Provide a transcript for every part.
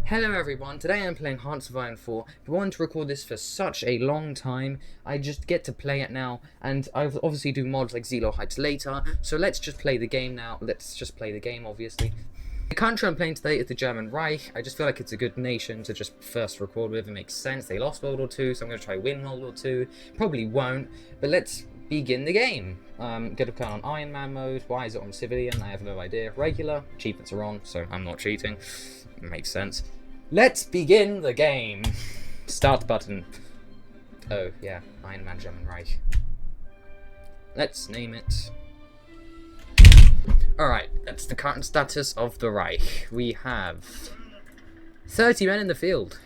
Hello everyone, today I'm playing hoi4. I've wanted to record this for such a long time. I just get to play it now, and I obviously do mods like Zelo Heights later, so let's just play the game now. Let's just play the game, obviously. The country I'm playing today is the German Reich. I just feel like it's a good nation to just first record with. It makes sense. They lost World War II, so I'm going to try win World War II. Probably won't, but let's begin the game. Get a card on Iron Man mode. Why is it on civilian? I have no idea. Regular. Achievements are on, so I'm not cheating. Makes sense. Let's begin the game. Start button. Oh, yeah. Iron Man German Reich. Let's name it. Alright, that's the current status of the Reich. We have 30 men in the field.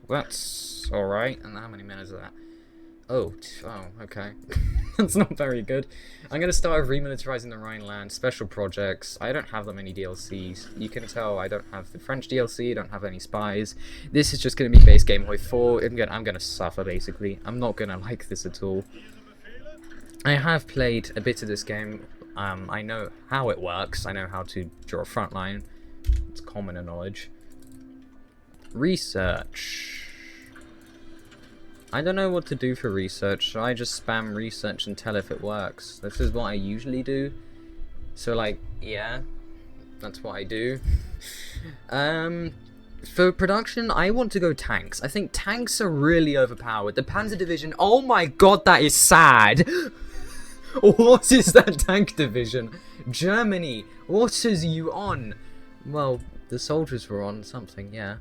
That's alright. And how many men is that? Oh, okay. That's not very good. I'm going to start remilitarizing the Rhineland. Special projects. I don't have that many DLCs. You can tell I don't have the French DLC. I don't have any spies. This is just going to be base game hoi4. I'm going to suffer, basically. I'm not going to like this at all. I have played a bit of this game. I know how it works. I know how to draw a front line. It's common knowledge. Research. I don't know what to do for research. Should I just spam research and tell if it works? This is what I usually do. So, like, yeah. That's what I do. For production, I want to go tanks. I think tanks are really overpowered. The Panzer Division... Oh my god, that is sad! What is that tank division? Germany, what is you on? Well, the soldiers were on something, yeah.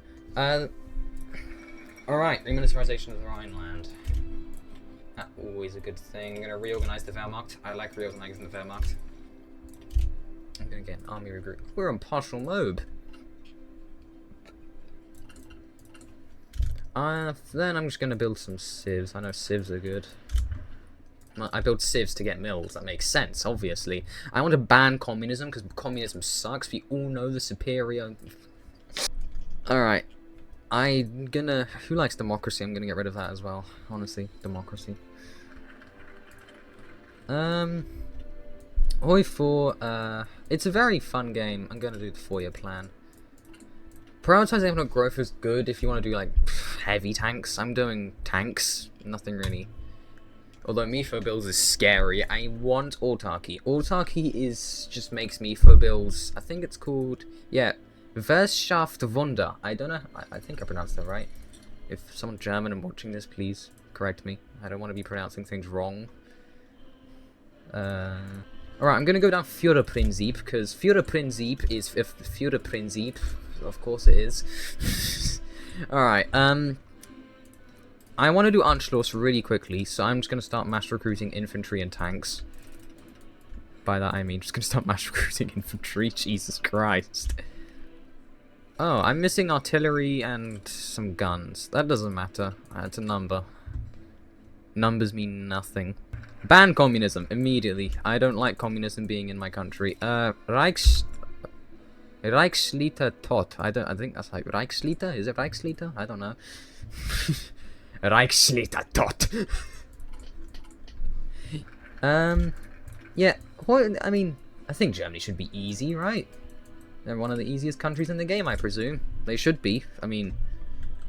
Alright, remilitarization of the Rhineland. That's always a good thing. I'm going to reorganize the Wehrmacht. I like reorganizing the Wehrmacht. I'm going to get an army regroup. We're on partial mode. Then I'm just going to build some civs. I know civs are good. I build civs to get mills. That makes sense, obviously. I want to ban communism, because communism sucks. We all know the superior... Alright. I'm gonna... Who likes democracy? I'm gonna get rid of that as well. Honestly, democracy. hoi4, it's a very fun game. I'm gonna do the 4-year plan. Prioritizing economic growth is good if you want to do, like, heavy tanks. I'm doing tanks. Nothing really. Although Mifo builds is scary. I want autarky. Autarky just makes Mifo builds... I think it's called... Yeah. Wirtschaftswunder. I don't know. I think I pronounced that right. If someone German and watching this, please correct me. I don't want to be pronouncing things wrong. Alright, I'm going to go down Führerprinzip, because Führerprinzip is... Führerprinzip, of course it is. Alright, I want to do Anschluss really quickly, so I'm just going to start mass recruiting infantry and tanks. By that I mean just going to start mass recruiting infantry, Jesus Christ. Oh, I'm missing artillery and some guns. That doesn't matter. It's a number. Numbers mean nothing. Ban communism immediately. I don't like communism being in my country. Reichsleiter tot. I think that's like Reichsleiter. Is it Reichsleiter? I don't know. Reichsleiter tot. Yeah. I mean, I think Germany should be easy, right? They're one of the easiest countries in the game, I presume. They should be. I mean,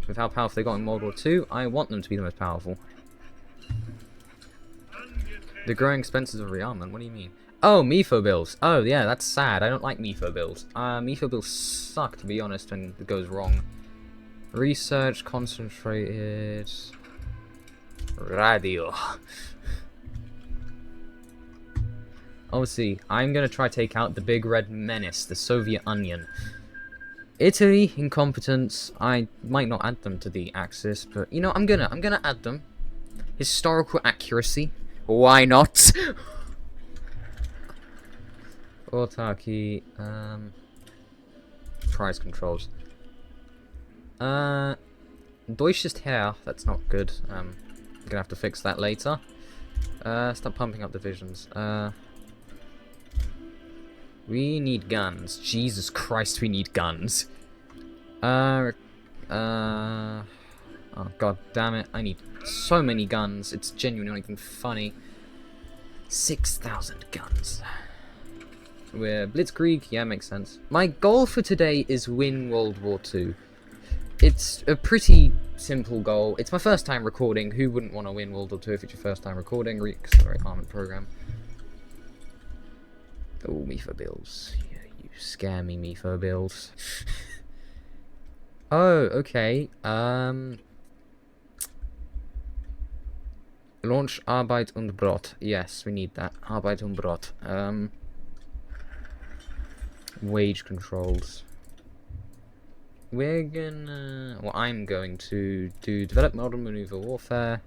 with how powerful they got in World War II, I want them to be the most powerful. The growing expenses of rearmament, what do you mean? Oh, Mifo bills. Oh, yeah, that's sad. I don't like Mifo bills. Mifo bills suck, to be honest, when it goes wrong. Research, concentrated... Radio. Obviously, I'm going to try to take out the big red menace, the Soviet Onion. Italy, incompetence. I might not add them to the Axis, but, you know, I'm gonna add them. Historical accuracy. Why not? Autarky, price controls. Deutsches Heer, that's not good. I'm gonna have to fix that later. Stop pumping up divisions. We need guns. Jesus Christ, we need guns. Oh god damn it, I need so many guns. It's genuinely not even funny. 6,000 guns. We're Blitzkrieg. Yeah, makes sense. My goal for today is win World War II. It's a pretty simple goal. It's my first time recording. Who wouldn't want to win World War II if it's your first time recording? Reaccelerate armament program. Oh, me for bills. Yeah, you scare me for bills. Oh, okay. Launch Arbeit und Brot. Yes, we need that. Arbeit und Brot. Wage controls. We're gonna... Well, I'm going to do develop modern maneuver warfare.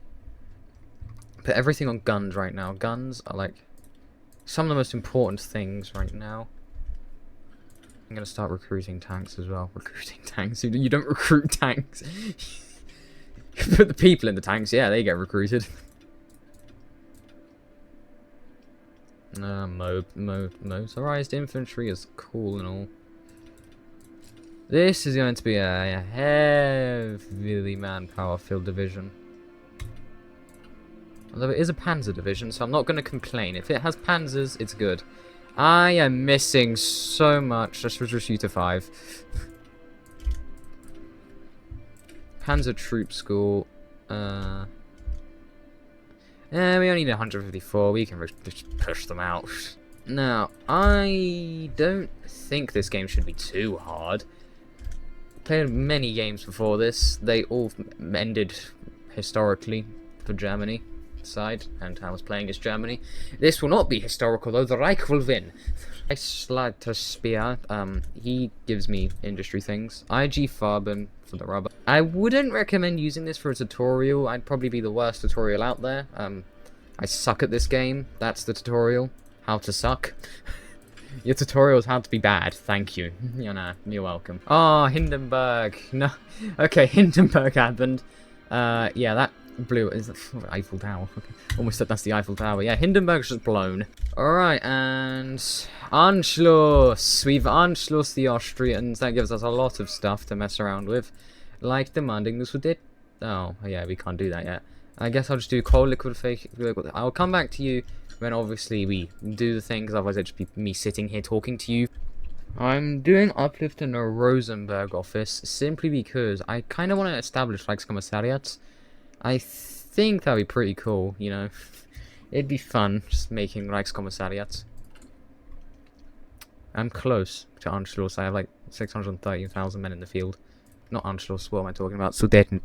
Put everything on guns right now. Guns are like some of the most important things right now. I'm gonna start recruiting tanks as well. Recruiting tanks? You don't recruit tanks. You put the people in the tanks, yeah, they get recruited. Motorized infantry is cool and all. This is going to be a heavily manpower-filled division. Although it is a panzer division, so I'm not going to complain. If it has panzers, it's good. I am missing so much. Let's reduce you to 5. Panzer Troop School. We only need 154. We can just push them out. Now, I don't think this game should be too hard. Played many games before this. They all ended historically for Germany side, and I was playing as Germany. This will not be historical though. The Reich will win. Spear. He gives me industry things. IG Farben for the rubber. I wouldn't recommend using this for a tutorial. I'd probably be the worst tutorial out there. I suck at this game. That's the tutorial. How to suck. Your tutorial is how to be bad. Thank you. You're welcome. Oh, Hindenburg. No. Okay, Hindenburg happened. Yeah, that blew. Is the Eiffel Tower? Okay. Almost said that's the Eiffel Tower. Yeah, Hindenburg's just blown. Alright, and Anschluss. We've Anschluss the Austrians. That gives us a lot of stuff to mess around with. Like demanding the Sudet. Oh, yeah, we can't do that yet. I guess I'll just do coal liquefaction. I'll come back to you when obviously we do the thing, because otherwise it'd just be me sitting here talking to you. I'm doing uplift in a Rosenberg office simply because I kind of want to establish Reichskommissariats. I think that'd be pretty cool, you know. It'd be fun just making Reichskommissariats. I'm close to Anschluss. I have like 630,000 men in the field. Not Anschluss, what am I talking about? Sudeten.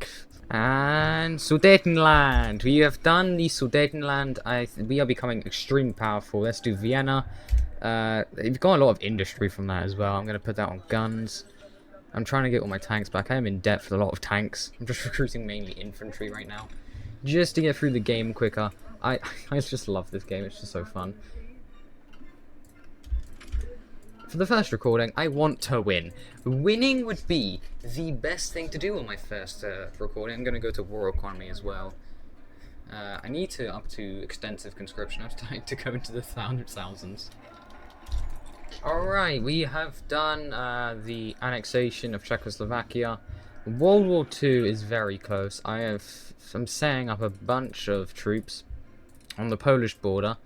And Sudetenland! We have done the Sudetenland. We are becoming extremely powerful. Let's do Vienna. We've got a lot of industry from that as well. I'm going to put that on guns. I'm trying to get all my tanks back. I am in debt for a lot of tanks. I'm just recruiting mainly infantry right now. Just to get through the game quicker. I just love this game. It's just so fun. For the first recording, I want to win. Winning would be the best thing to do on my first recording. I'm going to go to war economy as well. I need to up to extensive conscription. I'm starting to go into the thousands. Alright, we have done the annexation of Czechoslovakia. World War II is very close. I'm setting up a bunch of troops on the Polish border.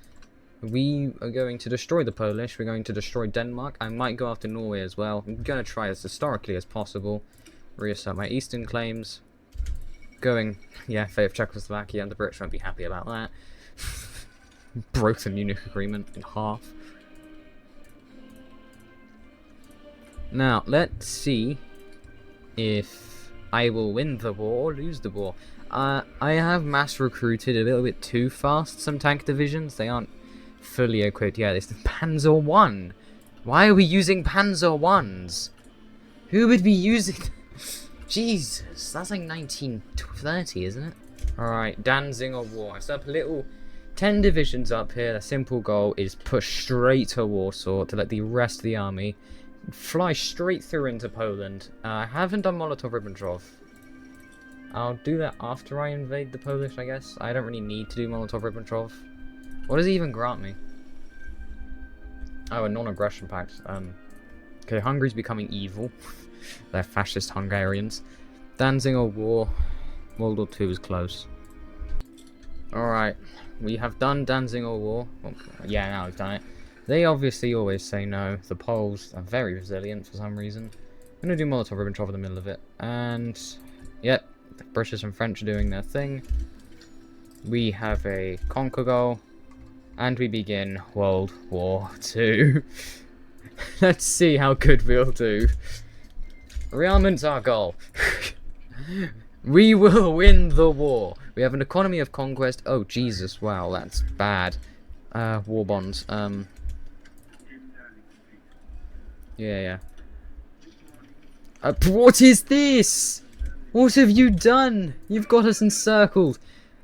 We are going to destroy the Polish. We're going to destroy Denmark. I might go after Norway as well. I'm going to try as historically as possible. Reassert my eastern claims. Going, yeah, fate of Czechoslovakia, and the British won't be happy about that. Broke the Munich Agreement in half. Now, let's see if I will win the war or lose the war. I have mass recruited a little bit too fast some tank divisions. They aren't fully equipped. Yeah, it's the Panzer 1. Why are we using Panzer 1s? Who would be using... Jesus, that's like 1930, isn't it? Alright, Danziger War. I set up a little 10 divisions up here. The simple goal is push straight to Warsaw to let the rest of the army fly straight through into Poland. I haven't done Molotov-Ribbentrop. I'll do that after I invade the Polish, I guess. I don't really need to do Molotov-Ribbentrop. What does he even grant me? Oh, a non-aggression pact. Okay, Hungary's becoming evil. They're fascist Hungarians. Danziger War. World War II is close. Alright, we have done Danziger War. Well, yeah, now we've done it. They obviously always say no. The Poles are very resilient for some reason. I'm going to do Molotov-Ribbentrop in the middle of it. And, yep, the British and French are doing their thing. We have a conquer goal. And we begin World War II. Let's see how good we'll do. Rearmament our goal. We will win the war. We have an economy of conquest. Oh, Jesus, wow, that's bad. War bonds. Yeah. What is this? What have you done? You've got us encircled.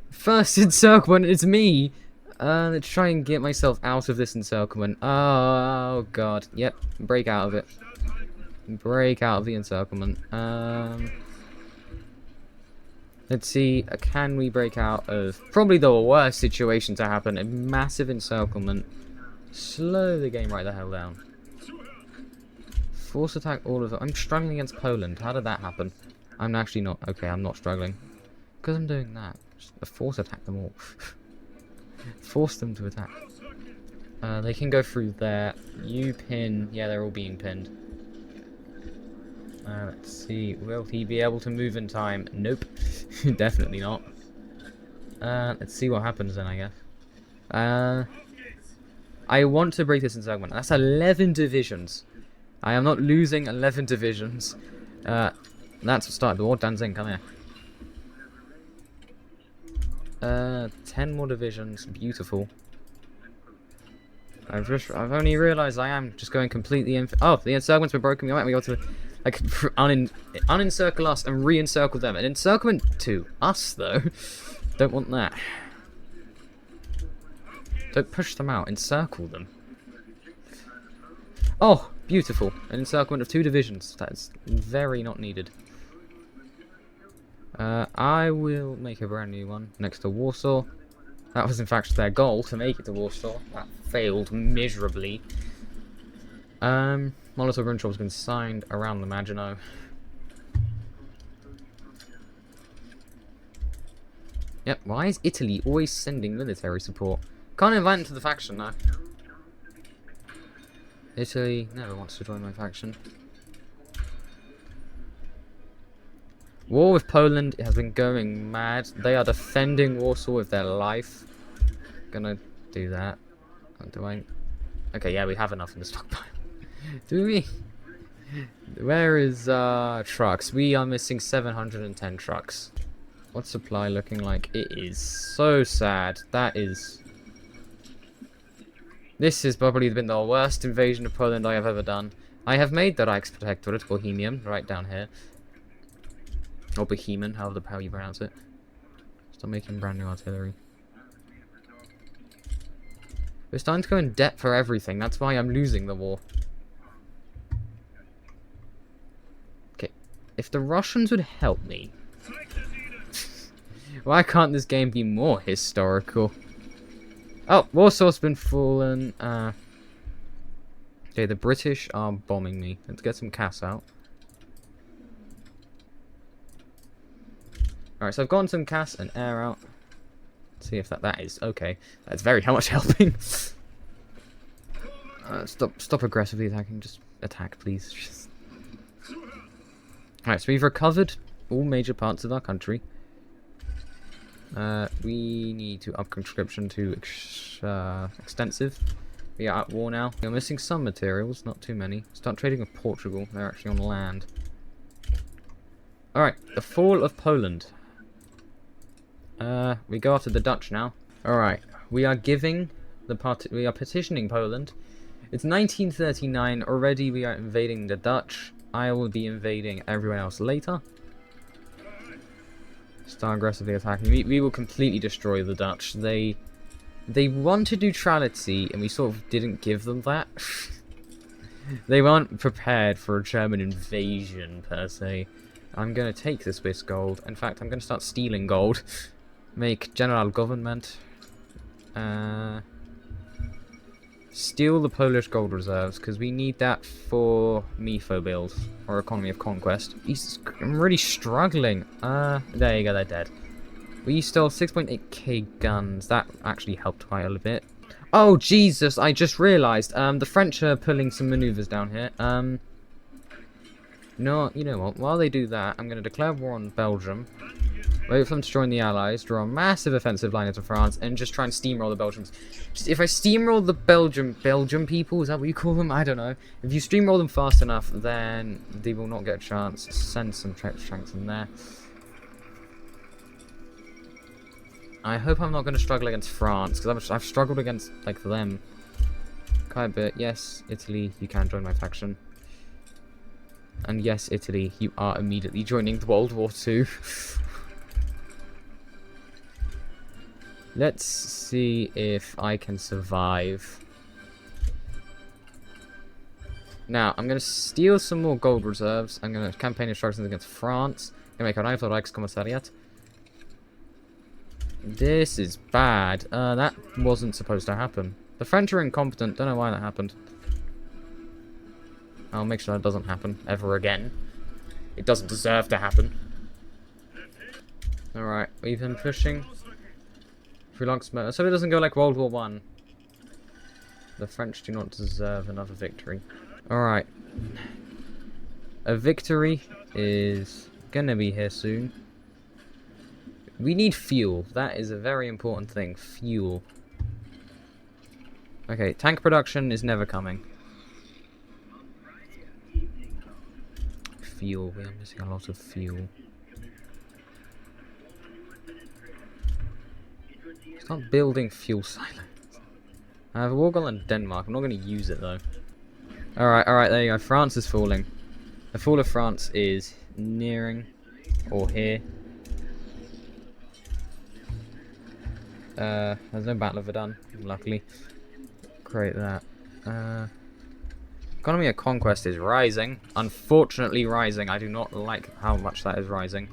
First encirclement is me. Let's try and get myself out of this encirclement. Oh, God. Yep, break out of it. Break out of the encirclement. Let's see, can we break out of probably the worst situation to happen, a massive encirclement. Slow the game right the hell down. Force attack all of them. I'm struggling against Poland. How did that happen? I'm actually not. Okay, I'm not struggling. Because I'm doing that. Just force attack them all. Force them to attack. They can go through there. You pin. Yeah, they're all being pinned. Let's see. Will he be able to move in time? Nope. Definitely not. Let's see what happens then, I guess. I want to break this encirclement. That's 11 divisions. I am not losing 11 divisions. That's what started the war. Danzig, come here. 10 more divisions. Beautiful. I've only realised I am just going completely in. Oh, the encirclement's been broken. We might be able to like unencircle us and re-encircle them. An encirclement to us though. Don't want that. Don't push them out. Encircle them. Oh, beautiful. An encirclement of 2 divisions. That's very not needed. I will make a brand new one next to Warsaw. That was in fact their goal, to make it to Warsaw. That failed miserably. Molotov-Ribbentrop has been signed around the Maginot. Yep, why is Italy always sending military support? Can't invite them to the faction now. Italy never wants to join my faction. War with Poland has been going mad. They are defending Warsaw with their life. Gonna do that. Do I? Okay, yeah, we have enough in the stockpile. Do we? Where is trucks? We are missing 710 trucks. What's supply looking like? It is so sad. That is... This has probably been the worst invasion of Poland I have ever done. I have made the Reichsprotectorate, Bohemian, right down here. Or Bohemian, however the hell you pronounce it. Start making brand new artillery. We're starting to go in debt for everything. That's why I'm losing the war. Okay. If the Russians would help me. Why can't this game be more historical? Oh, Warsaw's been fallen. Okay, the British are bombing me. Let's get some CAS out. Alright, so I've gotten some CAS and air out. Let's see if that is okay. That's very much helping. Stop aggressively attacking. Just attack, please. Alright, so we've recovered all major parts of our country. We need to up conscription to extensive. We are at war now. We're missing some materials, not too many. Start trading with Portugal. They're actually on land. Alright, the fall of Poland. We go after the Dutch now. Alright, we are giving we are petitioning Poland. It's 1939. Already we are invading the Dutch. I will be invading everyone else later. Start aggressively attacking. We will completely destroy the Dutch. They wanted neutrality, and we sort of didn't give them that. They weren't prepared for a German invasion, per se. I'm going to take the Swiss gold. In fact, I'm going to start stealing gold. Make general government. Steal the Polish gold reserves, because we need that for MIFO build, or economy of conquest. I'm really struggling. There you go, they're dead. We stole 6.8k guns. That actually helped quite a bit. Oh, Jesus, I just realised. The French are pulling some manoeuvres down here. No, you know what? While they do that, I'm going to declare war on Belgium. Wait for them to join the Allies, draw a massive offensive line into France, and just try and steamroll the Belgians. Just, if I steamroll the Belgium people, is that what you call them? I don't know. If you steamroll them fast enough, then they will not get a chance. Send some tanks in there. I hope I'm not going to struggle against France, because I've struggled against, like, them quite a bit. Yes, Italy, you can join my faction. And yes, Italy, you are immediately joining the World War II. Let's see if I can survive. Now, I'm going to steal some more gold reserves. I'm going to campaign instructions against France. I'm going to make a Reichskommissariat. This is bad. That wasn't supposed to happen. The French are incompetent. Don't know why that happened. I'll make sure that doesn't happen ever again. It doesn't deserve to happen. Alright, we've been pushing. So it doesn't go like World War One. The French do not deserve another victory. Alright. A victory is gonna be here soon. We need fuel. That is a very important thing. Fuel. Okay, tank production is never coming. Fuel. We are missing a lot of fuel. Start building fuel silos. I have a war goal in Denmark. I'm not going to use it though. Alright, there you go. France is falling. The fall of France is nearing. Or here. There's no Battle of Verdun, luckily. Create that. Economy of Conquest is rising. Unfortunately rising. I do not like how much that is rising.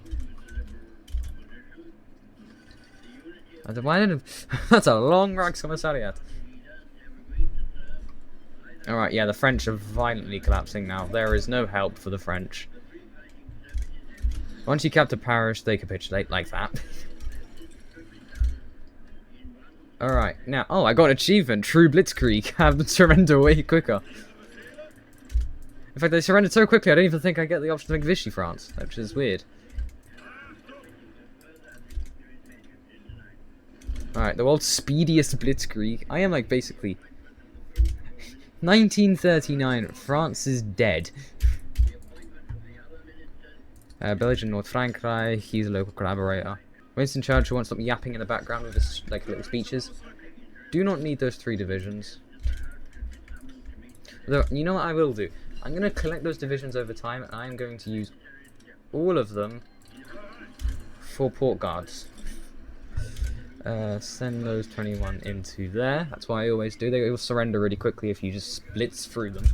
Why did that's a long Reichskommissariat. Alright, yeah, the French are violently collapsing now. There is no help for the French. Once you capture Paris, they capitulate like that. Alright, now, oh, I got an achievement. True Blitzkrieg. Have them surrender way quicker. In fact, they surrendered so quickly, I don't even think I get the option to make Vichy France, which is weird. Alright, the world's speediest Blitzkrieg. I am, like, basically... 1939, France is dead. Belgian North Frankreich, he's a local collaborator. Winston Churchill won't stop yapping in the background with his like little speeches. Do not need those 3 divisions. Though, you know what I will do? I'm going to collect those divisions over time, and I'm going to use all of them for port guards. Send those 21 into there. That's what I always do. They will surrender really quickly if you just blitz through them.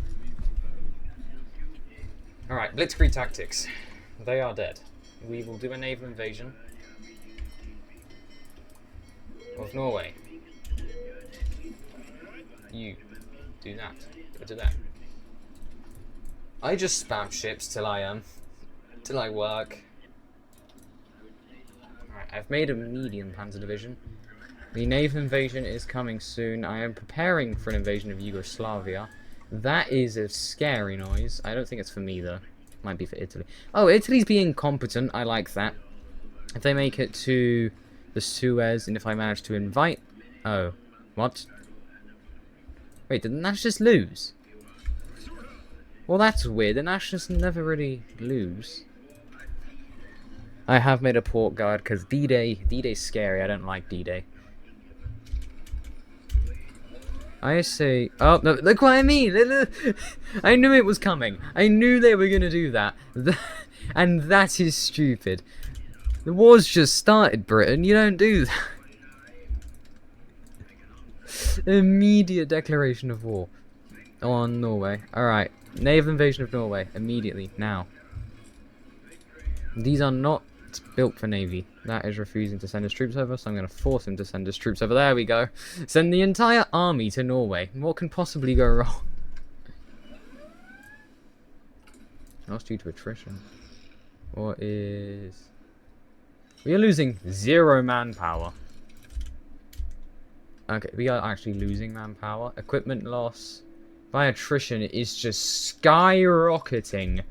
Alright, Blitzkrieg tactics. They are dead. We will do a naval invasion of Norway. You do that. Go to that. I just spam ships till I work. Alright, I've made a medium panzer division. The naval invasion is coming soon. I am preparing for an invasion of Yugoslavia. That is a scary noise. I don't think it's for me though. Might be for Italy. Oh, Italy's being competent. I like that. If they make it to the Suez, and if I manage to invite... Oh. What? Wait, did the Nationalists lose? Well, that's weird. The Nationalists never really lose. I have made a port guard, because D-Day's scary. I don't like D-Day. I say... Oh, no, look what I mean! I knew it was coming. I knew they were going to do that. And that is stupid. The war's just started, Britain. You don't do that. Immediate declaration of war on Norway. Alright. Naval invasion of Norway. Immediately. Now. These are not built for navy. That is refusing to send his troops over, so I'm going to force him to send his troops over. There we go. Send the entire army to Norway. What can possibly go wrong? Lost due to attrition. What is... We are losing 0 manpower. Okay, we are actually losing manpower. Equipment loss by attrition is just skyrocketing.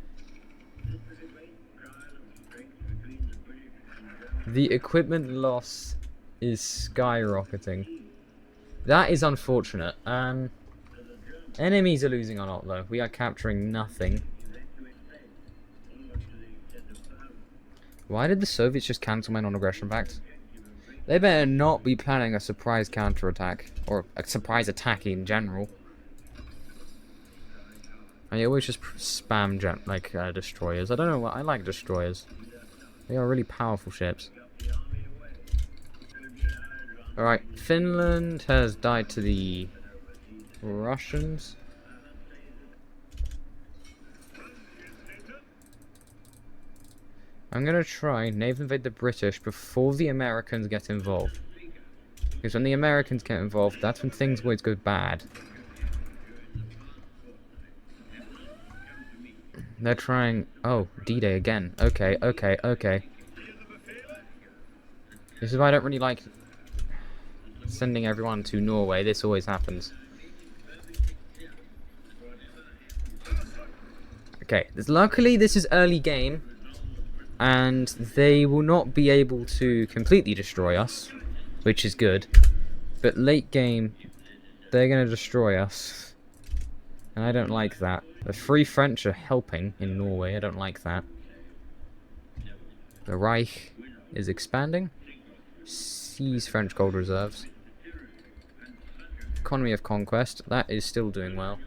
The equipment loss is skyrocketing. That is unfortunate. Enemies are losing a lot though. We are capturing nothing. Why did the Soviets just cancel my non-aggression pact? They better not be planning a surprise counterattack. Or a surprise attack in general. I always just spam destroyers. I don't know what I like destroyers. They are really powerful ships. Alright, Finland has died to the Russians. I'm gonna try naval invade the British before the Americans get involved. Because when the Americans get involved, that's when things always go bad. They're trying... Oh, D-Day again. Okay, okay, okay. This is why I don't really like sending everyone to Norway. This always happens. Okay, luckily this is early game. And they will not be able to completely destroy us, which is good. But late game, they're going to destroy us. And I don't like that. The Free French are helping in Norway. I don't like that. The Reich is expanding. Seize French gold reserves. Economy of conquest. That is still doing well.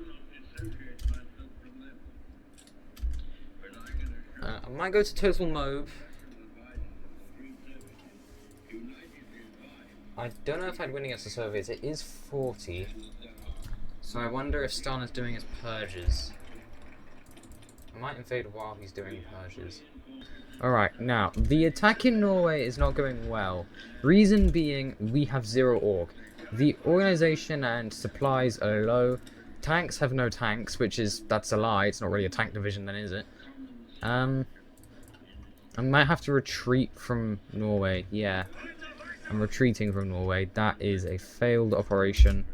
I might go to total mob. I don't know if I'd win against the Soviets. It is 40. So I wonder if Stalin is doing his purges. I might invade while he's doing purges. Alright, now, the attack in Norway is not going well. Reason being, we have 0 org. The organization and supplies are low. Tanks have no tanks, that's a lie. It's not really a tank division then, is it? I might have to retreat from Norway. Yeah, I'm retreating from Norway. That is a failed operation.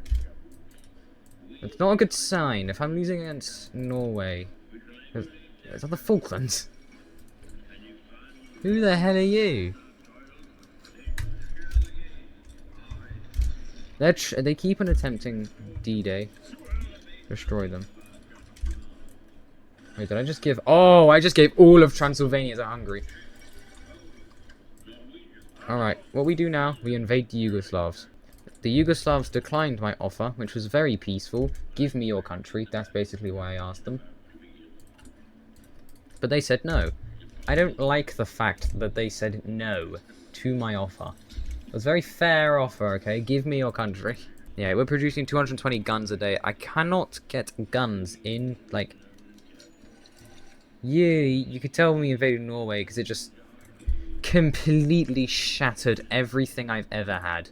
It's not a good sign. If I'm losing against Norway... Is that the Falklands? Who the hell are you? They keep on attempting D-Day. Destroy them. Wait, did I just give... Oh, I just gave all of Transylvania to Hungary. Alright, what we do now, we invade the Yugoslavs. The Yugoslavs declined my offer, which was very peaceful. Give me your country. That's basically why I asked them. But they said no. I don't like the fact that they said no to my offer. It was a very fair offer, okay? Give me your country. Yeah, we're producing 220 guns a day. I cannot get guns in, like... Yeah, you could tell me invaded Norway because it just completely shattered everything I've ever had.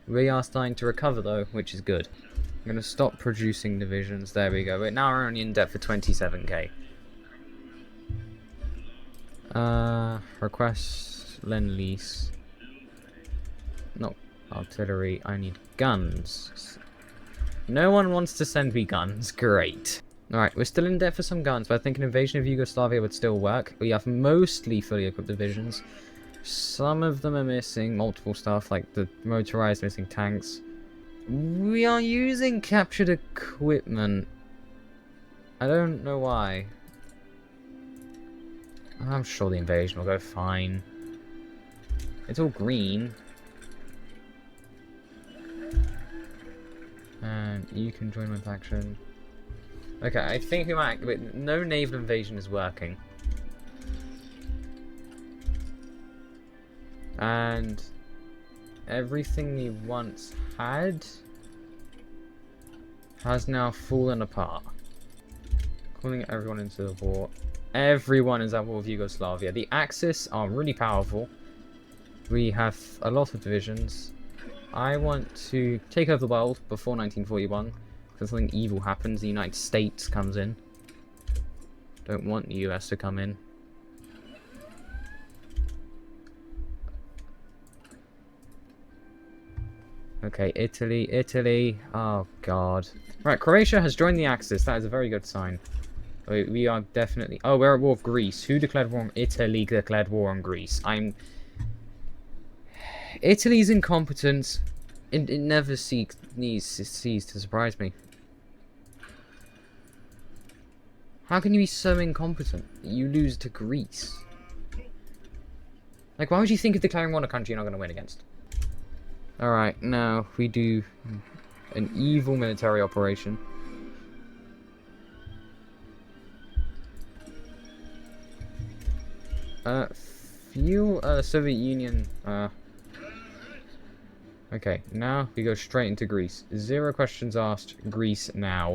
We are starting to recover though, which is good. I'm going to stop producing divisions. There we go. Now we're only in debt for 27k. Request Lend-Lease. Not artillery. I need guns. No one wants to send me guns. Great. Alright, we're still in debt for some guns, but I think an invasion of Yugoslavia would still work. We have mostly fully equipped divisions. Some of them are missing multiple stuff, like the motorized missing tanks. We are using captured equipment. I don't know why. I'm sure the invasion will go fine. It's all green. And you can join my faction. Okay, I think we might... Wait, no naval invasion is working. And everything we once had has now fallen apart. Calling everyone into the war. Everyone is at war with Yugoslavia. The Axis are really powerful. We have a lot of divisions. I want to take over the world before 1941. Because something evil happens, the United States comes in. Don't want the US to come in. Okay, Italy. Oh, God. Right, Croatia has joined the Axis. That is a very good sign. We are definitely... Oh, we're at war with Greece. Who declared war on... Italy declared war on Greece. Italy's incompetence. It never ceases to surprise me. How can you be so incompetent that you lose to Greece? Like, why would you think of declaring war on a country you're not going to win against? Alright, now we do an evil military operation. Fuel, Soviet Union, okay, now we go straight into Greece. 0 questions asked, Greece now.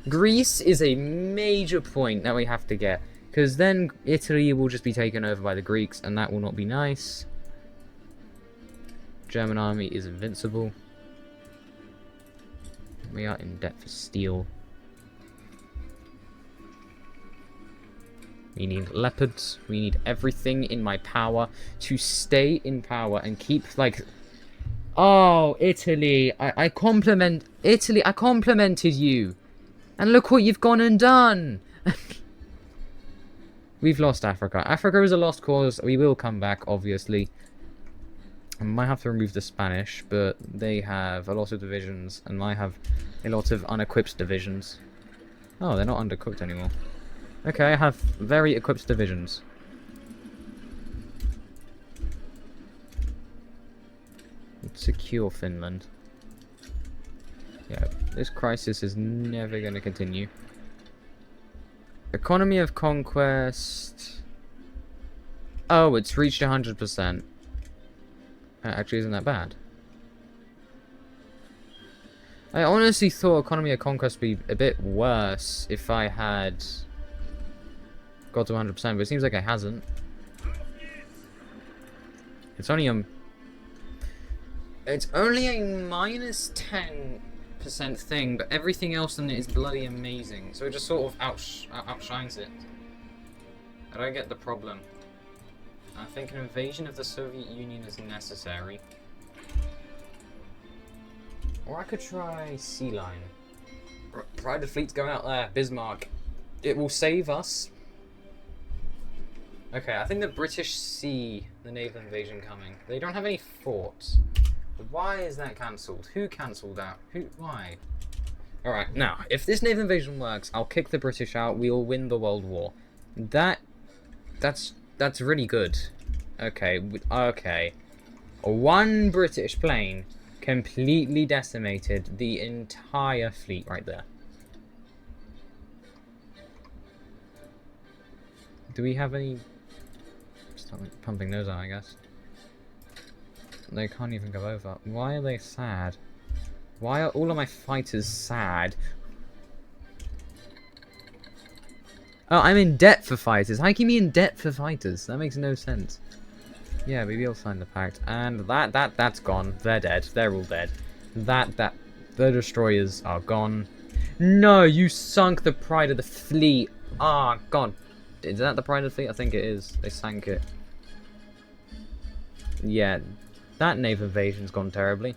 Greece is a major point that we have to get, because then Italy will just be taken over by the Greeks, and that will not be nice. German army is invincible. We are in debt for steel. We need leopards. We need everything in my power to stay in power and keep, like... Oh, Italy. I compliment... Italy, I complimented you. And look what you've gone and done. We've lost Africa. Africa is a lost cause. We will come back, obviously. I might have to remove the Spanish, but they have a lot of divisions, and I have a lot of unequipped divisions. Oh, they're not undercooked anymore. Okay, I have very equipped divisions. Let's secure Finland. Yeah, this crisis is never going to continue. Economy of conquest... Oh, it's reached 100%. That actually isn't that bad. I honestly thought economy of conquest would be a bit worse if I had got to 100%, but it seems like it hasn't. It's only a minus 10% thing, but everything else in it is bloody amazing. So it just sort of outshines it. I don't get the problem. I think an invasion of the Soviet Union is necessary. Or I could try Sea Line. Private fleet's going out there. Bismarck. It will save us. Okay, I think the British see the naval invasion coming. They don't have any forts. Why is that cancelled? Who cancelled that? Why? Alright, now, if this naval invasion works, I'll kick the British out. We'll win the World War. That's really good. Okay, okay. One British plane completely decimated the entire fleet right there. Do we have any... Start pumping those out, I guess. They can't even go over. Why are they sad? Why are all of my fighters sad? Oh, I'm in debt for fighters. How can you be in debt for fighters? That makes no sense. Yeah, we will sign the pact. And that's gone. They're dead. They're all dead. The destroyers are gone. No, you sunk the pride of the fleet. Ah, oh, God. Is that the pride of the fleet? I think it is. They sank it. Yeah, that naval invasion's gone terribly.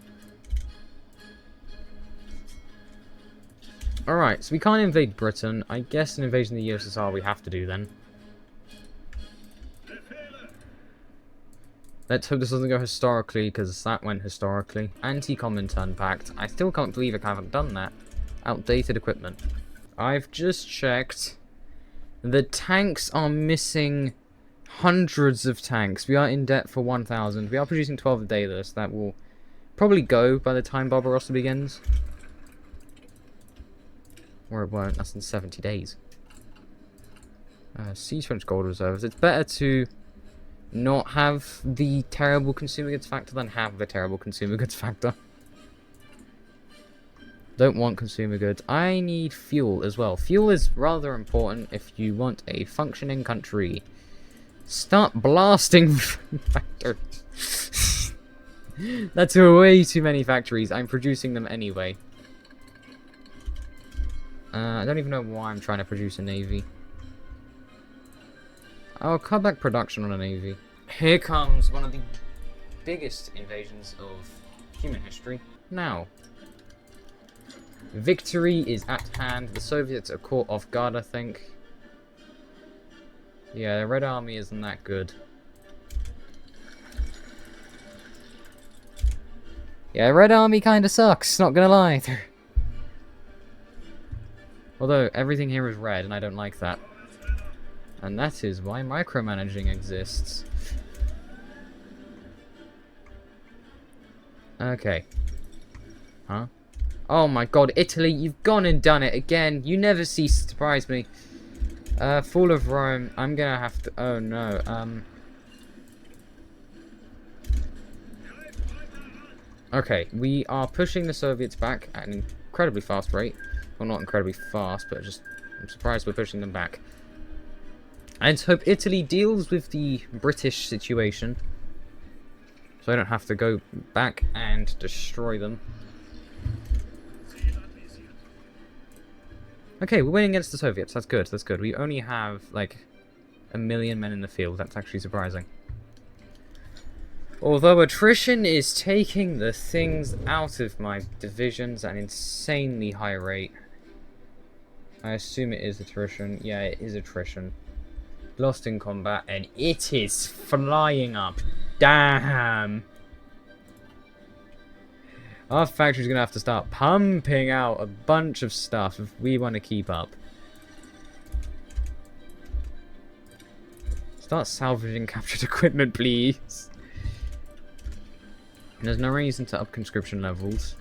Alright, so we can't invade Britain. I guess an invasion of the USSR we have to do then. Let's hope this doesn't go historically, because that went historically. Anti-Comintern Pact. I still can't believe I haven't done that. Outdated equipment. I've just checked. The tanks are missing hundreds of tanks. We are in debt for 1,000. We are producing 12 a day though, so that will probably go by the time Barbarossa begins. Or it won't, that's in 70 days. Seize French gold reserves. It's better to not have the terrible consumer goods factor than have the terrible consumer goods factor. Don't want consumer goods. I need fuel as well. Fuel is rather important if you want a functioning country. Start blasting factories. That's way too many factories. I'm producing them anyway. I don't even know why I'm trying to produce a navy. I'll cut back production on a navy. Here comes one of the biggest invasions of human history. now. Victory is at hand. The Soviets are caught off guard, I think. Yeah, the Red Army isn't that good. Yeah, Red Army kinda sucks, not gonna lie. Although, everything here is red, and I don't like that. And that is why micromanaging exists. Okay. Huh? Oh my god, Italy, you've gone and done it again. You never cease to surprise me. Fall of Rome, I'm gonna have to... Oh no, Okay, we are pushing the Soviets back at an incredibly fast rate. Well, not incredibly fast, but just... I'm surprised we're pushing them back. And hope Italy deals with the British situation. So I don't have to go back and destroy them. Okay, we're winning against the Soviets. That's good, that's good. We only have, like, 1 million men in the field. That's actually surprising. Although attrition is taking the things out of my divisions at an insanely high rate. I assume it is attrition. Yeah, it is attrition. Lost in combat, and it is flying up. Damn! Our factory's gonna have to start pumping out a bunch of stuff if we want to keep up. Start salvaging captured equipment, please. There's no reason to up conscription levels.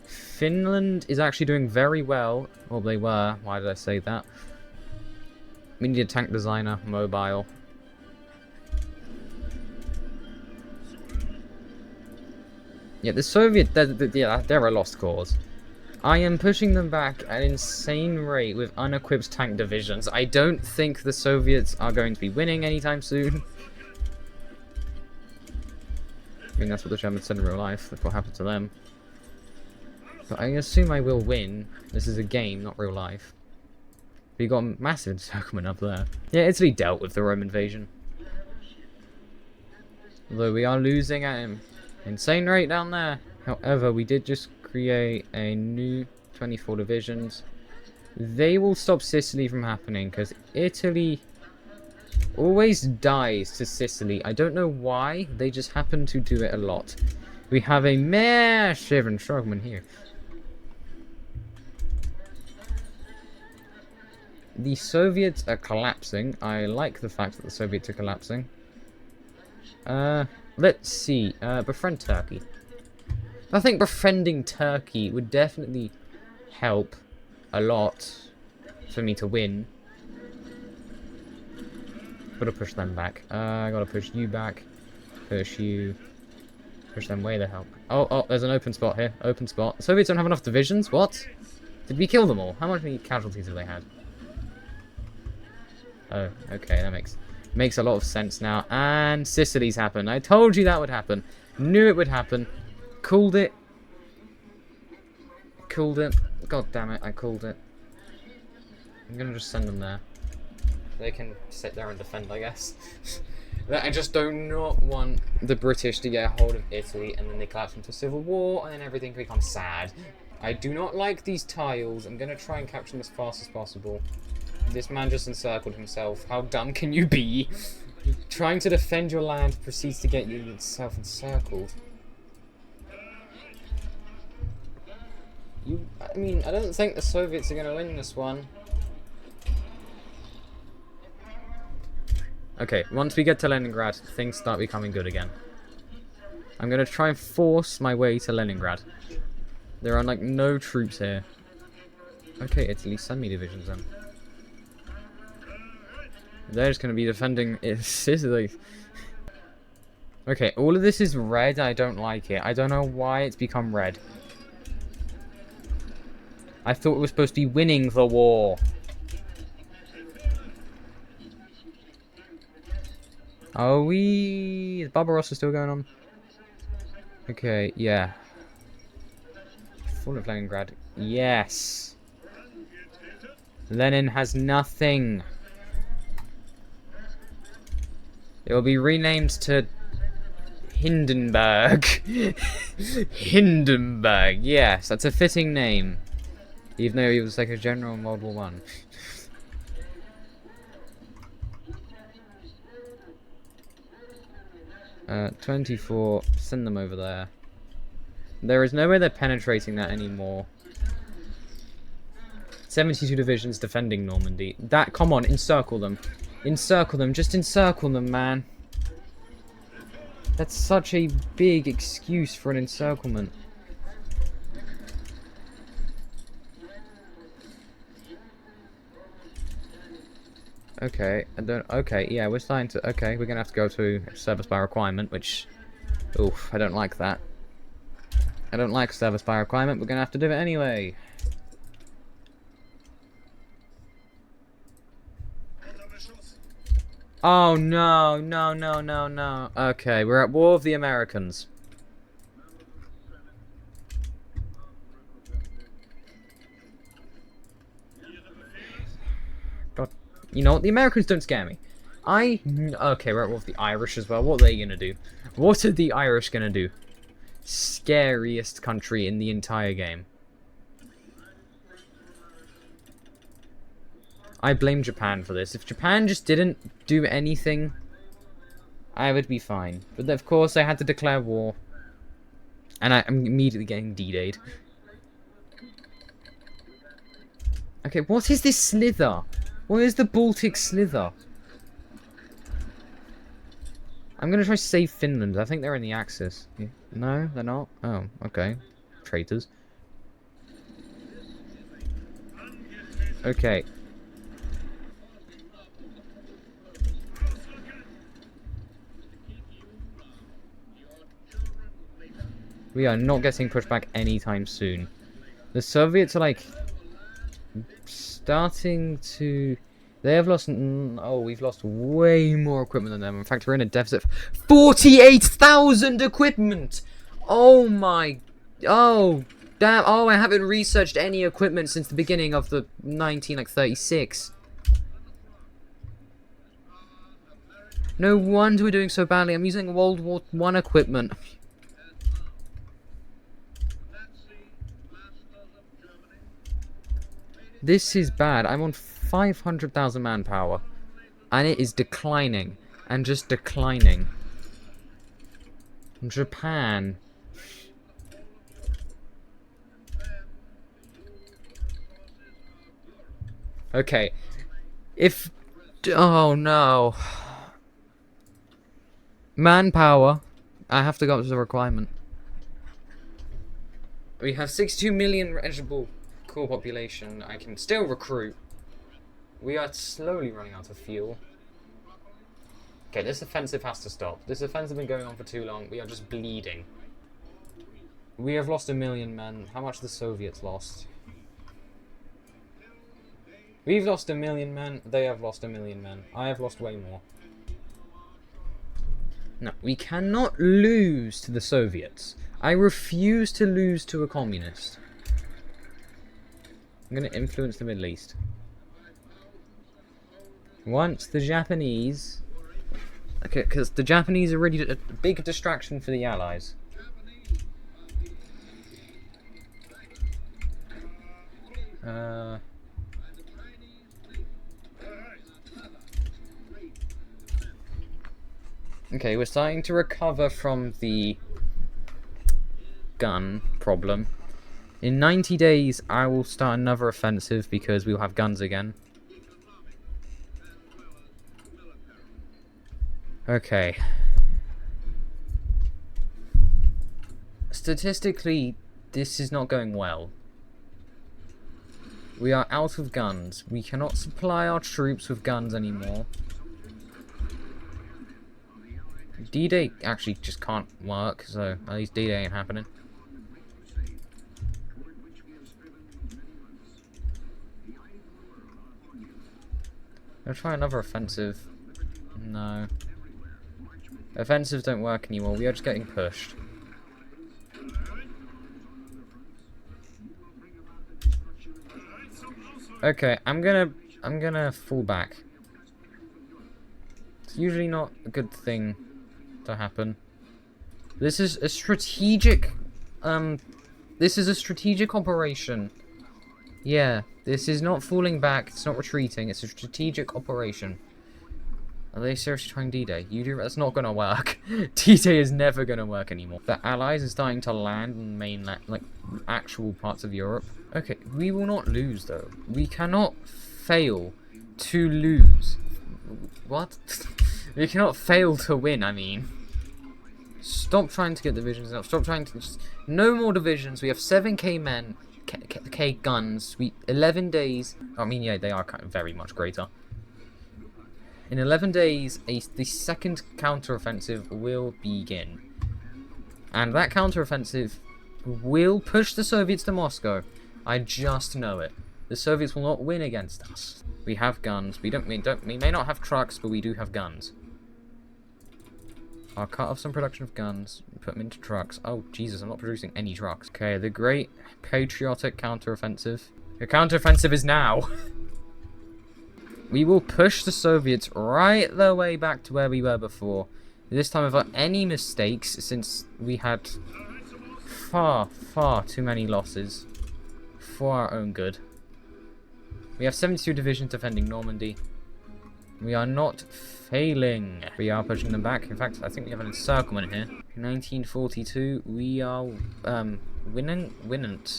Finland is actually doing very well. Well, they were. Why did I say that? We need a tank designer, mobile. Yeah, the Soviet, they're a lost cause. I am pushing them back at an insane rate with unequipped tank divisions. I don't think the Soviets are going to be winning anytime soon. I mean, that's what the Germans said in real life. That's what happened to them. But I assume I will win. This is a game, not real life. We got a massive encirclement up there. Yeah, Italy dealt with the Rome invasion. Although we are losing at an insane rate down there. However, we did just create a new 24 divisions. They will stop Sicily from happening because Italy always dies to Sicily. I don't know why. They just happen to do it a lot. We have a massive encirclement here. The Soviets are collapsing. I like the fact that the Soviets are collapsing. Let's see. Befriend Turkey. I think befriending Turkey would definitely help a lot for me to win. Gotta push them back. Gotta push you back. Push you. Push them way the hell. Oh, there's an open spot here. Open spot. The Soviets don't have enough divisions? What? Did we kill them all? How many casualties have they had? Oh, okay, that makes a lot of sense now. And Sicily's happened. I told you that would happen. Knew it would happen. Called it. Called it. God damn it, I called it. I'm gonna just send them there. They can sit there and defend, I guess. I just do not want the British to get a hold of Italy and then they collapse into civil war and then everything becomes sad. I do not like these tiles. I'm gonna try and capture them as fast as possible. This man just encircled himself. How dumb can you be? Trying to defend your land proceeds to get yourself encircled. I mean, I don't think the Soviets are going to win this one. Okay, once we get to Leningrad, things start becoming good again. I'm going to try and force my way to Leningrad. There are, like, no troops here. Okay, Italy, send me divisions then. They're just going to be defending Sicily. Okay, all of this is red. I don't like it. I don't know why it's become red. I thought we were supposed to be winning the war. Are we... Is Barbarossa still going on? Okay, yeah. Full of Leningrad. Yes. Lenin has nothing. It will be renamed to Hindenburg. Hindenburg. Yes, that's a fitting name. Even though he was like a general in World War One. 24. Send them over there. There is no way they're penetrating that anymore. 72 divisions defending Normandy. That, come on, encircle them. Encircle them, just encircle them, man. That's such a big excuse for an encirclement. Okay, okay, yeah, we're starting to, okay, we're gonna have to go to service by requirement, which, oof, I don't like that. I don't like service by requirement, we're gonna have to do it anyway. Oh no, no, no, no, no. Okay, we're at war with the Americans. God, you know what? The Americans don't scare me. Okay, we're at war with the Irish as well. What are they gonna do? What are the Irish gonna do? Scariest country in the entire game. I blame Japan for this. If Japan just didn't do anything, I would be fine. But of course, I had to declare war. And I'm immediately getting D-Day'd. Okay, what is this slither? What is the Baltic slither? I'm going to try to save Finland. I think they're in the Axis. Yeah. No, they're not? Oh, okay. Traitors. Okay. We are not getting pushed back anytime soon. The Soviets are like starting to... They have lost... Oh, we've lost way more equipment than them. In fact, we're in a deficit of 48,000 equipment! Oh my... Oh, damn. Oh, I haven't researched any equipment since the beginning of the 1936. No wonder we're doing so badly. I'm using World War I equipment. This is bad. I'm on 500,000 manpower. And it is declining. And just declining. Japan. Okay. If... Oh no. Manpower. I have to go up to the requirement. We have 62 million eligible core population. I can still recruit. We are slowly running out of fuel. Okay, this offensive has to stop. This offensive has been going on for too long. We are just bleeding. We have lost 1 million men. How much the Soviets lost? We've lost 1 million men. They have lost 1 million men. I have lost way more. No, we cannot lose to the Soviets. I refuse to lose to a communist. I'm going to influence the Middle East. Once the Japanese... Okay, because the Japanese are really a big distraction for the Allies. Okay, we're starting to recover from the gun problem. In 90 days, I will start another offensive because we'll have guns again. Okay. Statistically, this is not going well. We are out of guns. We cannot supply our troops with guns anymore. D-Day actually just can't work, so at least D-Day ain't happening. I'll try another offensive. No. Offensives don't work anymore. We are just getting pushed. Okay, I'm gonna fall back. It's usually not a good thing to happen. This is a strategic, this is a strategic operation. Yeah, this is not falling back, it's not retreating, it's a strategic operation. Are they seriously trying D-Day? That's not gonna work. D-Day is never gonna work anymore. The Allies are starting to land in mainland, like, actual parts of Europe. Okay, we will not lose, though. We cannot fail to lose. What? We cannot fail to win, I mean. Stop trying to get divisions up. Stop trying to... No more divisions. We have 7k men, K guns. 11 days... I mean, yeah, they are kind of very much greater. In 11 days, the second counteroffensive will begin. And that counteroffensive will push the Soviets to Moscow. I just know it. The Soviets will not win against us. We have guns. We may not have trucks, but we do have guns. I'll cut off some production of guns, put them into trucks. Oh, Jesus, I'm not producing any trucks. Okay, the great patriotic counteroffensive. The counteroffensive is now. We will push the Soviets right the way back to where we were before. This time without any mistakes, since we had far, far too many losses for our own good. We have 72 divisions defending Normandy. We are not failing. We are pushing them back. In fact, I think we have an encirclement here. In 1942, we are winning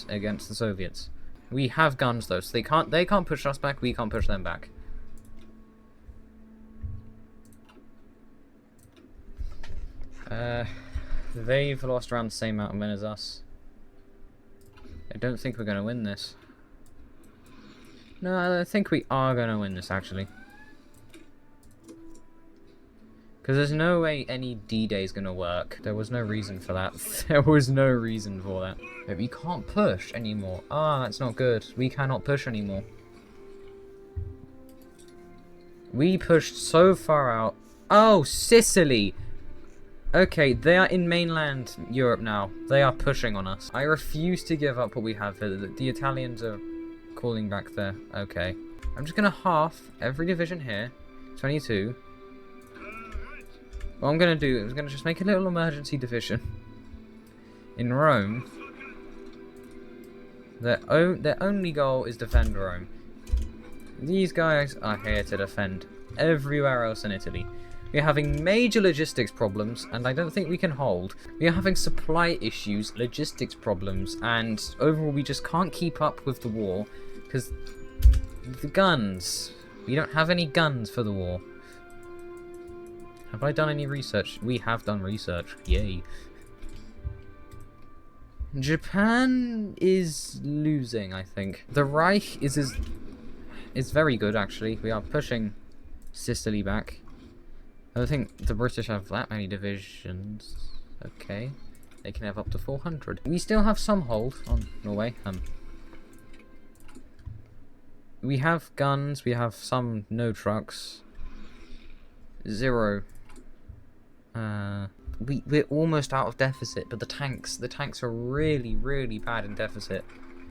against the Soviets. We have guns though, so they can't push us back. We can't push them back. They've lost around the same amount of men as us. I don't think we're going to win this. No, I think we are going to win this, actually. Because there's no way any D-Day is going to work. There was no reason for that. There was no reason for that. But we can't push anymore. Ah, that's not good. We cannot push anymore. We pushed so far out. Oh, Sicily! Okay, they are in mainland Europe now. They are pushing on us. I refuse to give up what we have here. The Italians are calling back there. Okay. I'm just going to half every division here. 22. What I'm going to do is I'm going to just make a little emergency division. In Rome. Their only goal is defend Rome. These guys are here to defend everywhere else in Italy. We are having major logistics problems, and I don't think we can hold. We are having supply issues, logistics problems, and overall we just can't keep up with the war, because the guns. We don't have any guns for the war. Have I done any research? We have done research. Yay. Japan is losing, I think. The Reich is very good, actually. We are pushing Sicily back. I don't think the British have that many divisions. Okay. They can have up to 400. We still have some hold on Norway. We have guns. We have some no trucks. 0. We're almost out of deficit, but the tanks are really, really bad in deficit.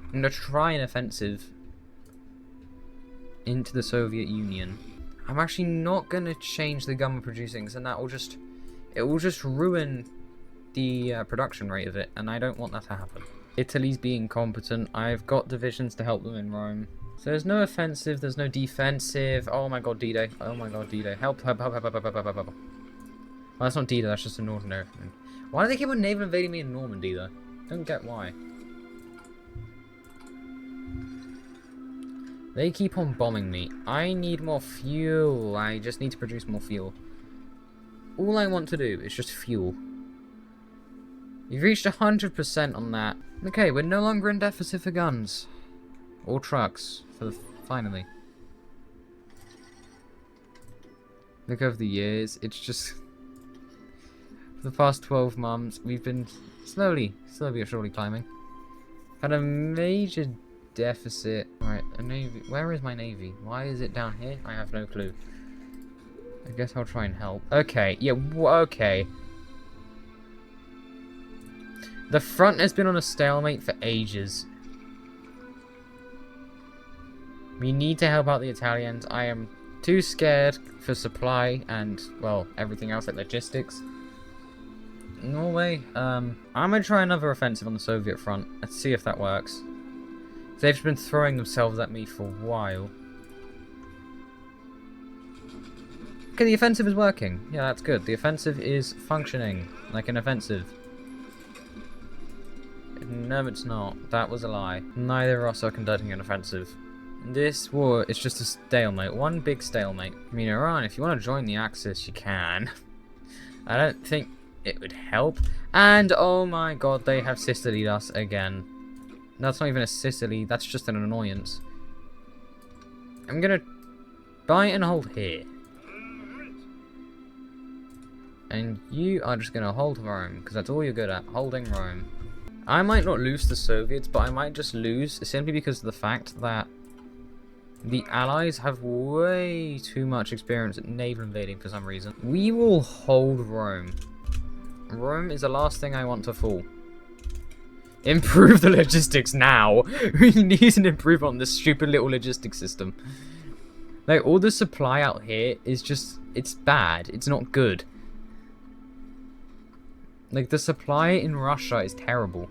I'm gonna try an offensive into the Soviet Union. I'm actually not gonna change the gun we're producing, because then it will just ruin the production rate of it, and I don't want that to happen. Italy's being competent. I've got divisions to help them in Rome. So there's no offensive, there's no defensive. Oh my god, D-Day. Oh my god, D-Day. Help, help, help, help, help, help, help, help, help. Well, that's not D-Day, that's just an ordinary thing. Why do they keep on naval invading me in Normandy, though? Don't get why. They keep on bombing me. I need more fuel. I just need to produce more fuel. All I want to do is just fuel. You've reached 100% on that. Okay, we're no longer in deficit for guns. Or trucks. Finally. Look over the years. It's just... For the past 12 months, we've been slowly but surely climbing. Had a major deficit. Right, a navy. Where is my navy? Why is it down here? I have no clue. I guess I'll try and help. Okay, yeah, okay. The front has been on a stalemate for ages. We need to help out the Italians. I am too scared for supply and, well, everything else like logistics. Norway. I'm gonna try another offensive on the Soviet front. Let's see if that works. They've been throwing themselves at me for a while. Okay, the offensive is working. Yeah, that's good. The offensive is functioning like an offensive. No, it's not. That was a lie. Neither of us are conducting an offensive. This war is just a stalemate. One big stalemate. I mean, Iran, if you want to join the Axis, you can. I don't think it would help. And, oh my god, they have Sicilied us again. That's not even a Sicily, that's just an annoyance. I'm gonna buy and hold here. And you are just gonna hold Rome, because that's all you're good at, holding Rome. I might not lose the Soviets, but I might just lose simply because of the fact that the Allies have way too much experience at naval invading for some reason. We will hold Rome. Rome is the last thing I want to fall. Improve the logistics now. We need an improvement on this stupid little logistics system. Like, all the supply out here is just, it's bad. It's not good. Like, the supply in Russia is terrible.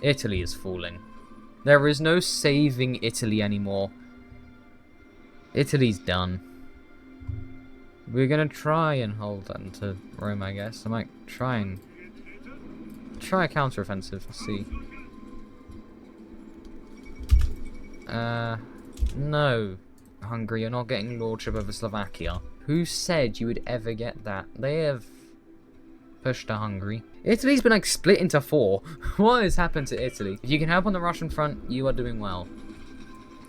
Italy is falling. There is no saving Italy anymore. Italy's done. We're gonna try and hold on to Rome, I guess. I might try a counteroffensive. Let's see. No. Hungary, you're not getting lordship over Slovakia. Who said you would ever get that? They have pushed to Hungary. Italy's been like split into 4. What has happened to Italy? If you can help on the Russian front, you are doing well.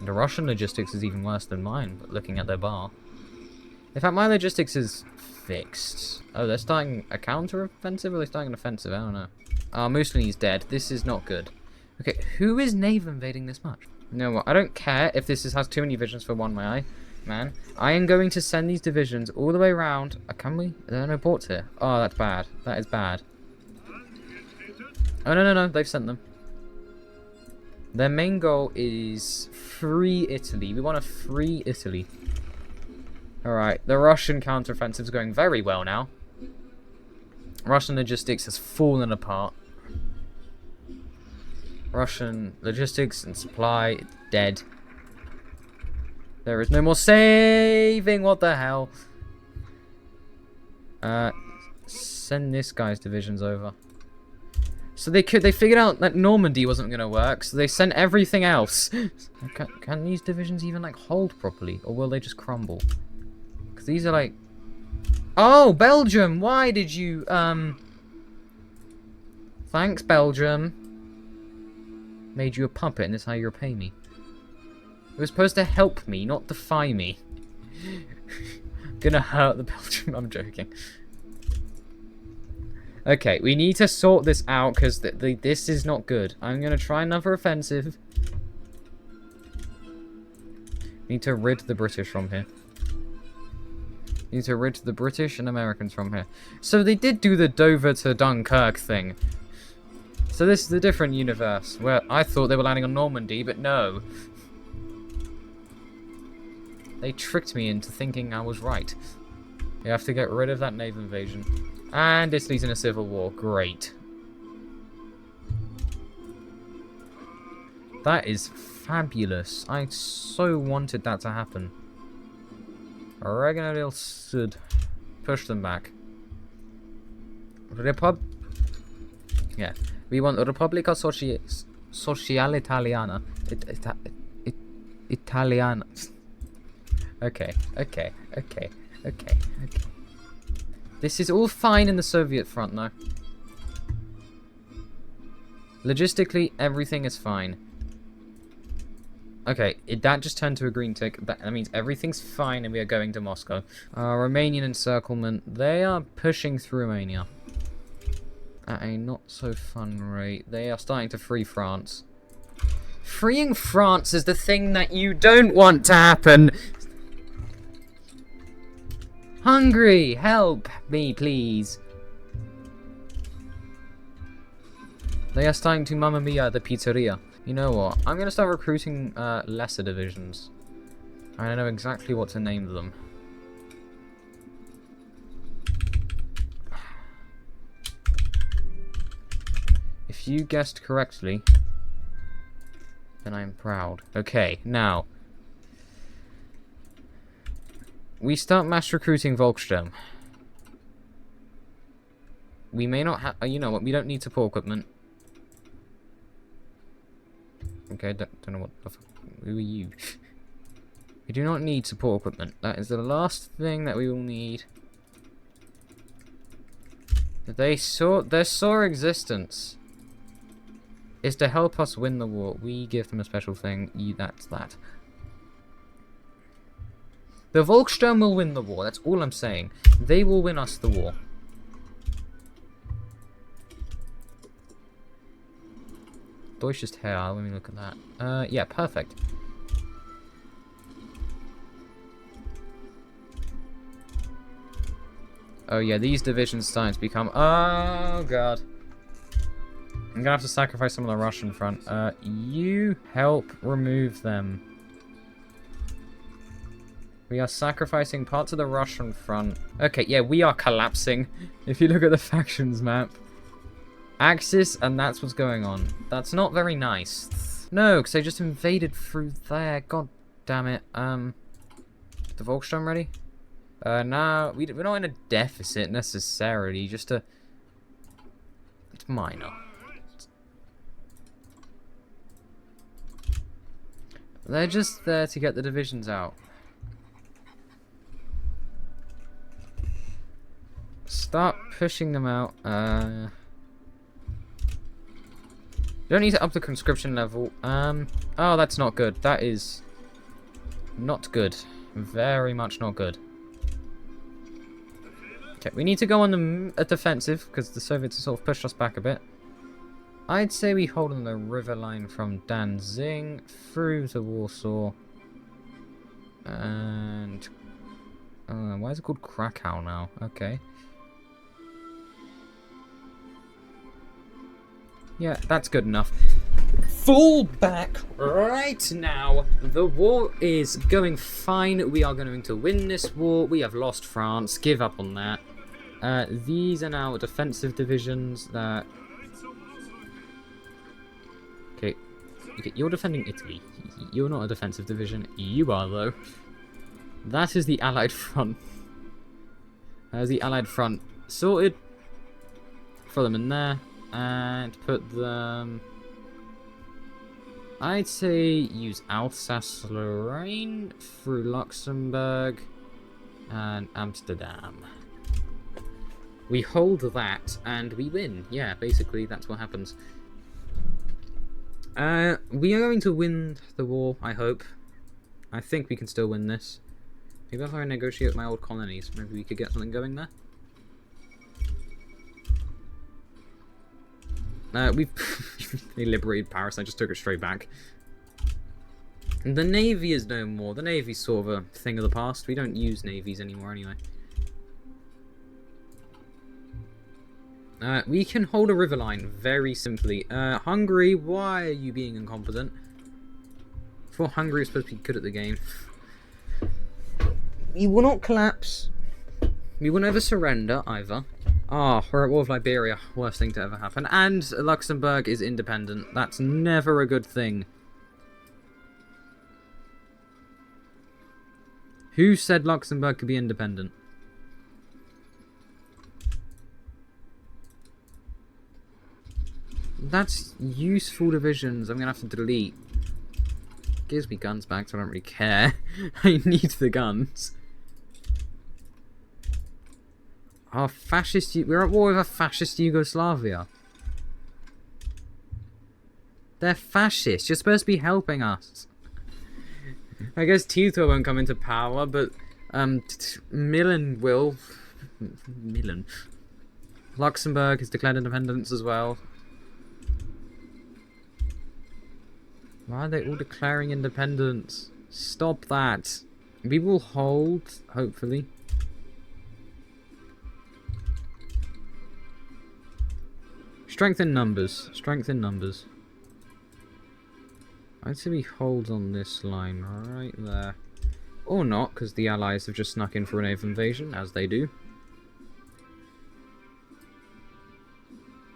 The Russian logistics is even worse than mine, but looking at their bar. In fact, my logistics is fixed. Oh, they're starting a counter-offensive or they're starting an offensive? I don't know. Mussolini's dead. This is not good. Okay, who is naval invading this much? You know what? I don't care if this has too many divisions for one man. I am going to send these divisions all the way around. Can we? There are no ports here. Oh, that's bad. That is bad. Oh, no. They've sent them. Their main goal is free Italy. We want to free Italy. Alright, the Russian counteroffensive is going very well now. Russian logistics has fallen apart. Russian logistics and supply dead. There is no more saving. What the hell? Send this guy's divisions over. So they figured out that Normandy wasn't going to work, so they sent everything else. Can these divisions even like hold properly, or will they just crumble? Because these are like, oh, Belgium. Why did you Thanks, Belgium. Made you a puppet, and this is how you repay me. It was supposed to help me, not defy me. Gonna hurt the Belgium. I'm joking. Okay, we need to sort this out because this is not good. I'm gonna try another offensive. Need to rid the British from here. Need to rid the British and Americans from here. So they did do the Dover to Dunkirk thing. So this is a different universe where I thought they were landing on Normandy, but no. They tricked me into thinking I was right. You have to get rid of that naval invasion. And Italy's in a civil war. Great. That is fabulous. I so wanted that to happen. Oregano del Sud. Push them back. Yeah. We want Repubblica Sociale Italiana. Italiana. Okay. This is all fine in the Soviet front, though. Logistically, everything is fine. Okay, that just turned to a green tick. That means everything's fine and we are going to Moscow. Romanian encirclement. They are pushing through Romania. At a not-so-fun rate. They are starting to free France. Freeing France is the thing that you don't want to happen. Hungary, help me, please. They are starting to Mamma Mia the pizzeria. You know what? I'm going to start recruiting lesser divisions. I know exactly what to name them. If you guessed correctly, then I'm proud. Okay, now. We start mass recruiting Volkssturm. We may not have... you know what, we don't need support equipment. Okay, don't know what the fuck... Who are you? We do not need support equipment. That is the last thing that we will need. Their sole existence is to help us win the war. We give them a special thing. That's that. The Volkssturm will win the war. That's all I'm saying. They will win us the war. Deutsches Heer. Let me look at that. Yeah, perfect. Oh yeah, these divisions starting to become... Oh god. I'm gonna have to sacrifice some of the Russian front. You help remove them. We are sacrificing parts of the Russian front. Okay, yeah, we are collapsing. If you look at the factions map. Axis, and that's what's going on. That's not very nice. No, because they just invaded through there. God damn it. The Volkssturm ready? No, we're not in a deficit necessarily, just a... It's minor. They're just there to get the divisions out. Start pushing them out. You don't need to up the conscription level. Oh, that's not good. That is not good. Very much not good. Okay, we need to go on a defensive, because the Soviets have sort of pushed us back a bit. I'd say we hold on the river line from Danzig through to Warsaw. And... why is it called Krakow now? Okay. Yeah, that's good enough. Fall back right now. The war is going fine. We are going to win this war. We have lost France. Give up on that. These are now defensive divisions that... Okay, you're defending Italy. You're not a defensive division. You are, though. That is the Allied front. There's the Allied front sorted. Throw them in there. And put them... I'd say use Alsace-Lorraine through Luxembourg and Amsterdam. We hold that and we win. Yeah, basically that's what happens. We are going to win the war, I hope. I think we can still win this. Maybe if I negotiate with my old colonies, maybe we could get something going there. They liberated Paris, I just took it straight back. And the Navy is no more. The Navy's sort of a thing of the past. We don't use navies anymore anyway. We can hold a river line very simply. Hungary, why are you being incompetent? I thought Hungary was supposed to be good at the game. We will not collapse. We will never surrender either. Ah, we're at war with Liberia. Worst thing to ever happen. And Luxembourg is independent. That's never a good thing. Who said Luxembourg could be independent? That's useful divisions. I'm going to have to delete. Gives me guns back, so I don't really care. I need the guns. Our fascist... We're at war with a fascist Yugoslavia. They're fascist. You're supposed to be helping us. I guess Tito won't come into power, but... Milan will. Milan. Luxembourg has declared independence as well. Why are they all declaring independence? Stop that. We will hold, hopefully. Strength in numbers. Strength in numbers. I'd say we hold on this line right there. Or not, because the Allies have just snuck in for a naval invasion, as they do.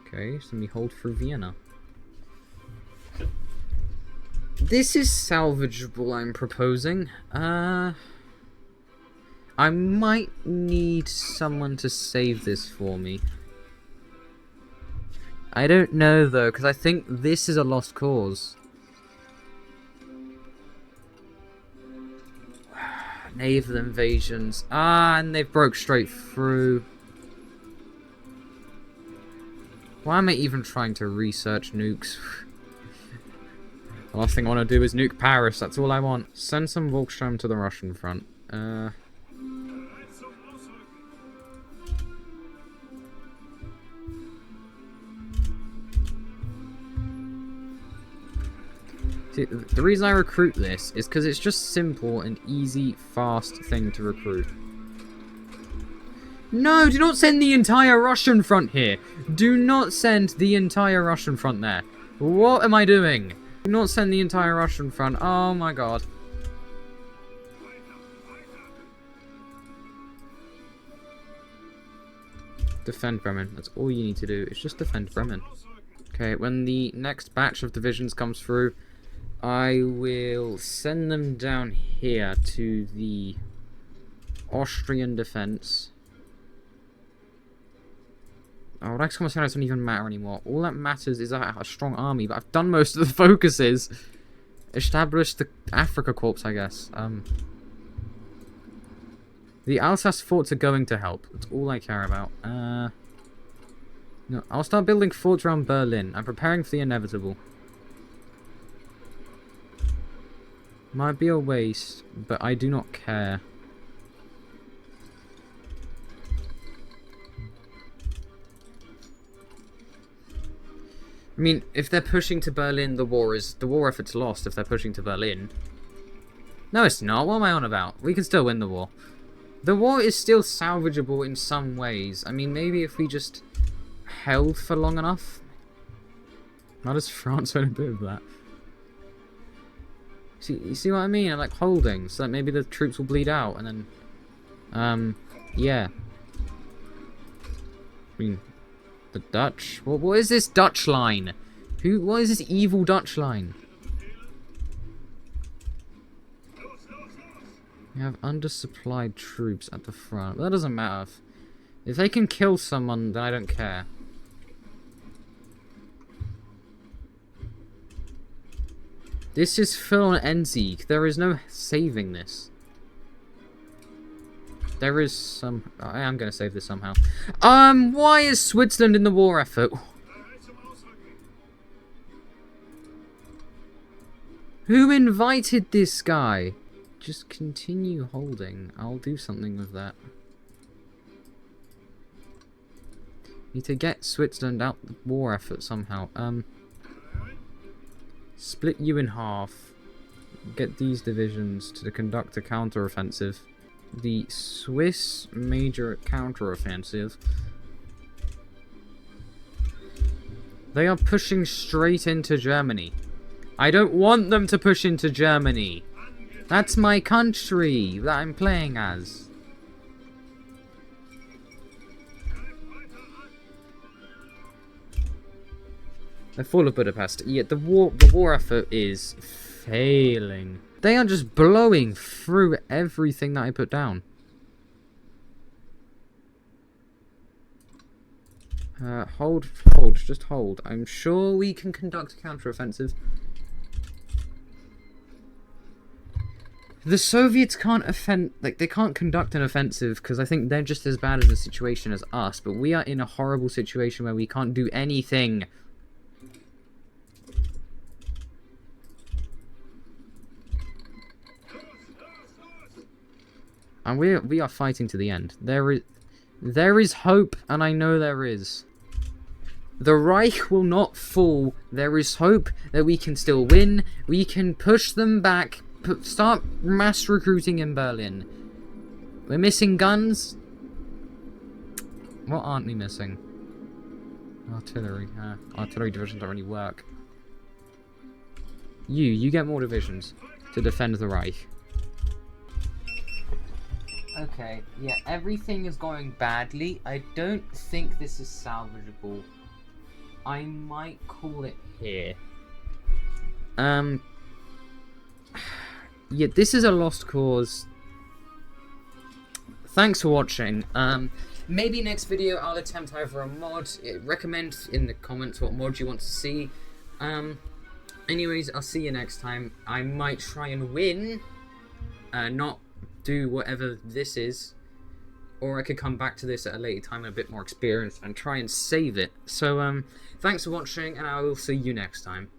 Okay, so we hold through Vienna. This is salvageable, I'm proposing. I might need someone to save this for me. I don't know, though, because I think this is a lost cause. Naval invasions. Ah, and they broke straight through. Why am I even trying to research nukes? The last thing I want to do is nuke Paris, that's all I want. Send some Volkssturm to the Russian front. See, the reason I recruit this is because it's just simple and easy, fast thing to recruit. No, do not send the entire Russian front here. Do not send the entire Russian front there. What am I doing? Do not send the entire Russian front. Oh my god. Defend Bremen. That's all you need to do. It's just defend Bremen. Okay, when the next batch of divisions comes through, I will send them down here to the Austrian defense. Oh, Reichskommissar doesn't even matter anymore. All that matters is a strong army, but I've done most of the focuses. Establish the Africa Corps, I guess. The Alsace forts are going to help. That's all I care about. No, I'll start building forts around Berlin. I'm preparing for the inevitable. Might be a waste, but I do not care. I mean, if they're pushing to Berlin, the war effort's lost if they're pushing to Berlin. No, it's not. What am I on about? We can still win the war. The war is still salvageable in some ways. I mean, maybe if we just held for long enough. How does France win a bit of that? You see what I mean? I'm like holding, so that maybe the troops will bleed out, and then, yeah. I mean, the Dutch? What is this Dutch line? What is this evil Dutch line? We have undersupplied troops at the front. But that doesn't matter. If they can kill someone, then I don't care. This is full on Endsieg. There is no saving this. There is some... I am going to save this somehow. Why is Switzerland in the war effort? Who invited this guy? Just continue holding. I'll do something with that. Need to get Switzerland out the war effort somehow. Split you in half. Get these divisions to conduct a counter-offensive. The Swiss major counter-offensive. They are pushing straight into Germany. I don't want them to push into Germany. That's my country that I'm playing as. The fall of Budapest. Yeah, the war effort is failing. They are just blowing through everything that I put down. Hold, just hold. I'm sure we can conduct a counter-offensive. The Soviets can't they can't conduct an offensive because I think they're just as bad in the situation as us, but we are in a horrible situation where we can't do anything. And we are fighting to the end. There is hope, and I know there is. The Reich will not fall. There is hope that we can still win. We can push them back. Start mass recruiting in Berlin. We're missing guns. What aren't we missing? Artillery. Artillery divisions don't really work. You get more divisions to defend the Reich. Okay, yeah, everything is going badly. I don't think this is salvageable. I might call it here. Yeah, this is a lost cause. Thanks for watching. Maybe next video I'll attempt either a mod. Recommend in the comments what mod you want to see. Anyways, I'll see you next time. I might try and win, not do whatever this is, or I could come back to this at a later time with a bit more experience and try and save it. So, thanks for watching, and I will see you next time.